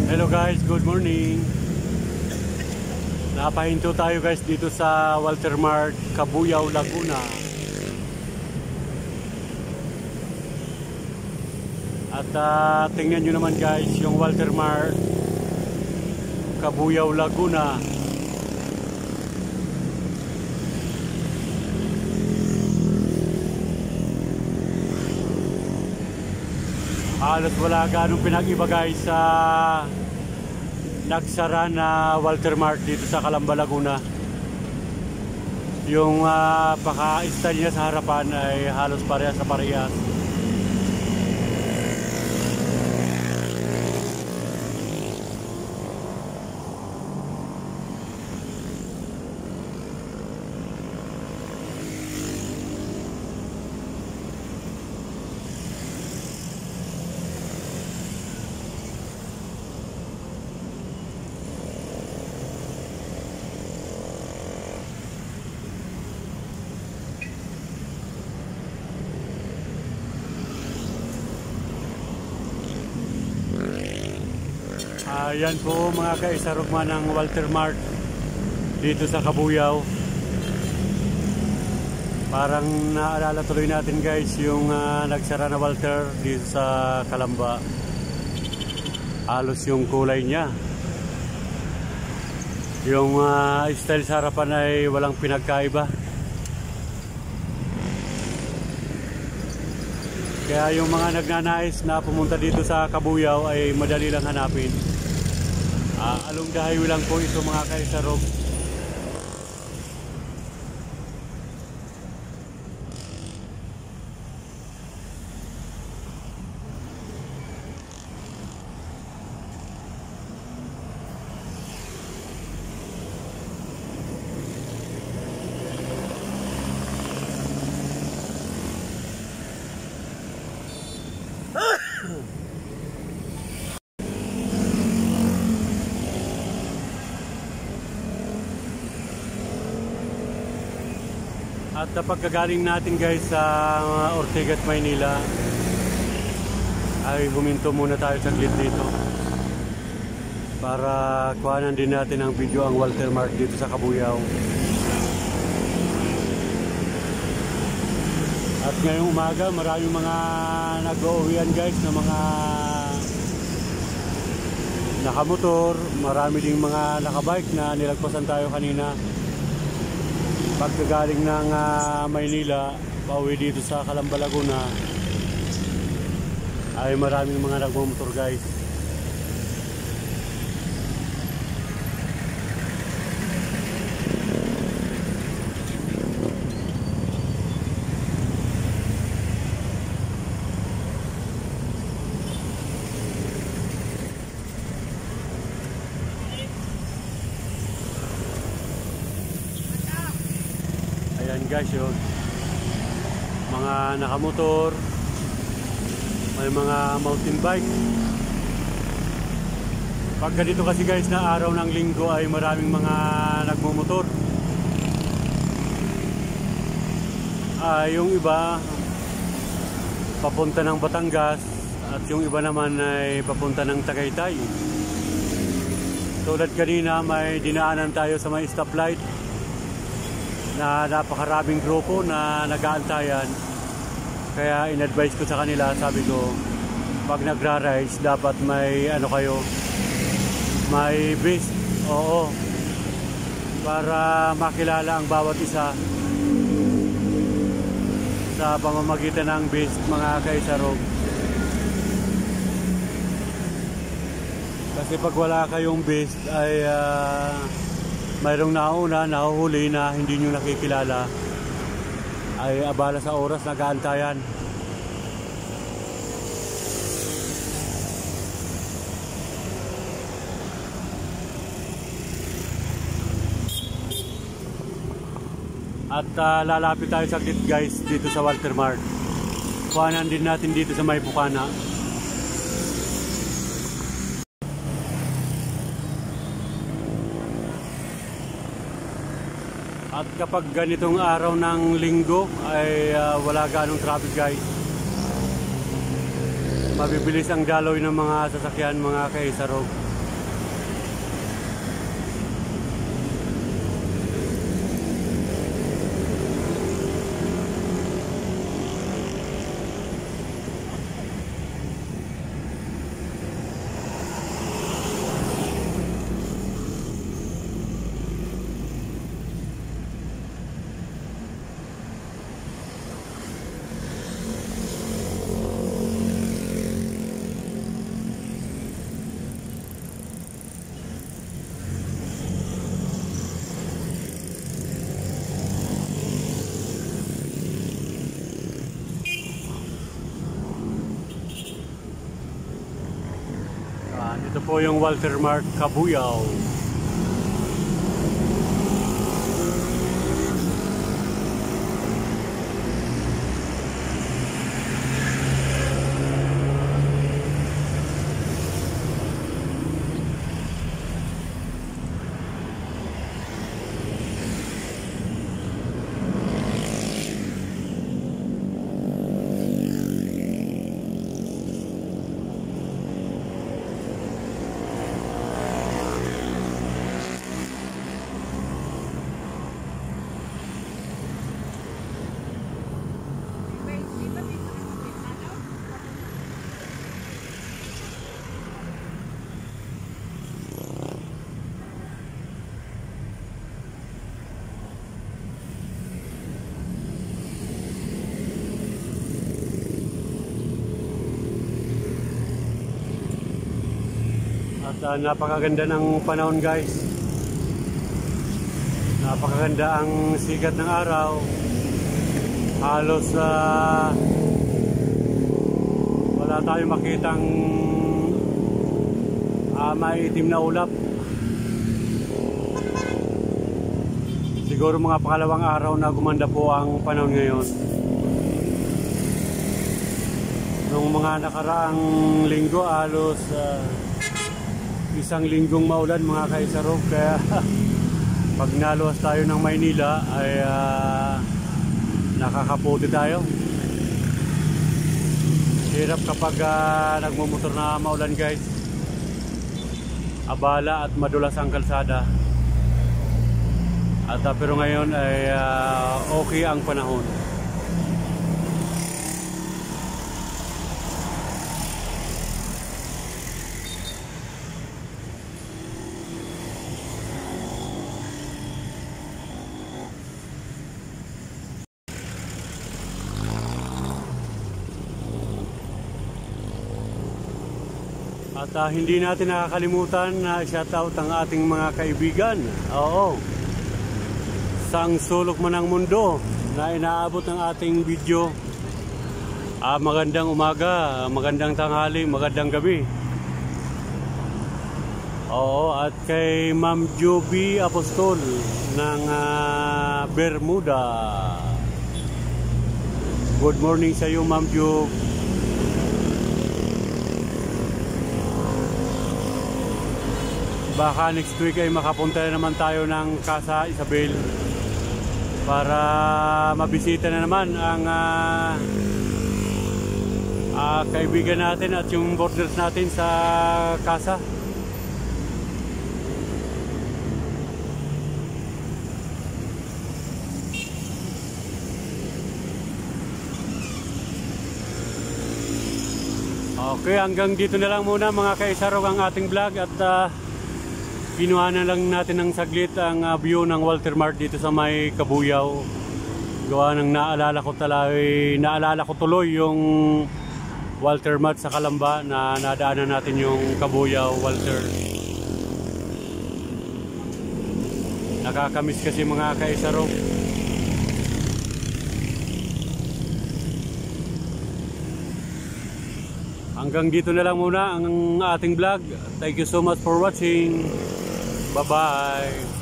Hello guys, good morning. Napahinto tayo guys dito sa Walter Mart, Cabuyao, Laguna. At tingnan nyo naman guys yung Walter Mart, Cabuyao, Laguna. Halos wala ganong pinag-iba guys sa nagsara na Walter Mart dito sa Calamba, Laguna. Yung paka-style niya sa harapan ay halos parehas sa parehas. Ayan po mga kaisarugma ng Walter Mart dito sa Cabuyao. Parang naalala tuloy natin guys yung nagsara na Walter dito sa Calamba. Halos yung kulay niya, yung style sa harapan ay walang pinagkaiba. Kaya yung mga nagnanais na pumunta dito sa Cabuyao ay madali lang hanapin. Along the highway lang po ito mga kaisarog. At pagkagaling natin guys sa Ortigas, Maynila ay huminto muna tayo saglit dito para kuhanan din natin ang video ang Walter Mart dito sa Cabuyao. At ngayong umaga maraming mga nag-uuwian guys na mga nakamotor, marami ding mga nakabike na nilagpasan tayo kanina. Pagkagaling ng Maynila, pauwi dito sa Calamba, Laguna, ay maraming mga nagmumotor guys. Ayan guys yun, mga nakamotor, may mga mountain bike. Pag ganito kasi guys na araw ng linggo ay maraming mga nagmumotor. Yung iba papunta ng Batangas at yung iba naman ay papunta ng Tagaytay. Tulad kanina may dinaanan tayo sa may stoplight na napakaraming grupo na nag-aantayan. Kaya in-advise ko sa kanila, sabi ko pag nagra-rise dapat may kayo, may beast, oo, para makilala ang bawat isa sa pamamagitan ng beast mga kaisarog. Kasi pag wala kayong beast ay mayroong nauna, nahuhuli na hindi nyo nakikilala, ay abala sa oras, nag-aantayan. At lalapit tayo saglit guys dito sa Walter Mart. Kuhanan din natin dito sa may Bukana. At kapag ganitong araw ng linggo ay wala ganong traffic guys. Mabibilis ang daloy ng mga sasakyan mga kaisarog. Yan, ito po yung Walter Mart Cabuyao. At napakaganda ng panahon, guys. Napakaganda ang sikat ng araw. Halos wala tayong makitang maitim na ulap. Siguro mga pangalawang araw na gumanda po ang panahon ngayon. Nung mga nakaraang linggo, halos isang linggong maulan, mga kaisarog. Kaya pag naluwas tayo ng Maynila ay nakakaputi tayo. Hirap kapag nagmumotor na maulan, guys. Abala at madulas ang kalsada. At pero ngayon ay okay ang panahon. At hindi natin nakakalimutan na shoutout ang ating mga kaibigan. Oo. Sang sulok man ng mundo na inaabot ng ating video. Magandang umaga, magandang tanghali, magandang gabi. Oo, at kay Ma'am Joby Apostol ng Bermuda. Good morning sa iyo, Ma'am Joby. Baka next week ay makapunta na naman tayo ng Casa Isabel para mabisita na naman ang kaibigan natin at yung borders natin sa Casa. Okay, hanggang dito na lang muna, mga kaisarog, ang ating vlog. At kinuha na lang natin ng saglit ang view ng Walter Mart dito sa may Cabuyao. Gawa ng naalala ko tuloy yung Walter Mart sa Calamba na nadaanan natin yung Cabuyao Walter. Nakakamiss kasi, mga kaisarog. Hanggang dito na lang muna ang ating vlog. Thank you so much for watching. Bye-bye.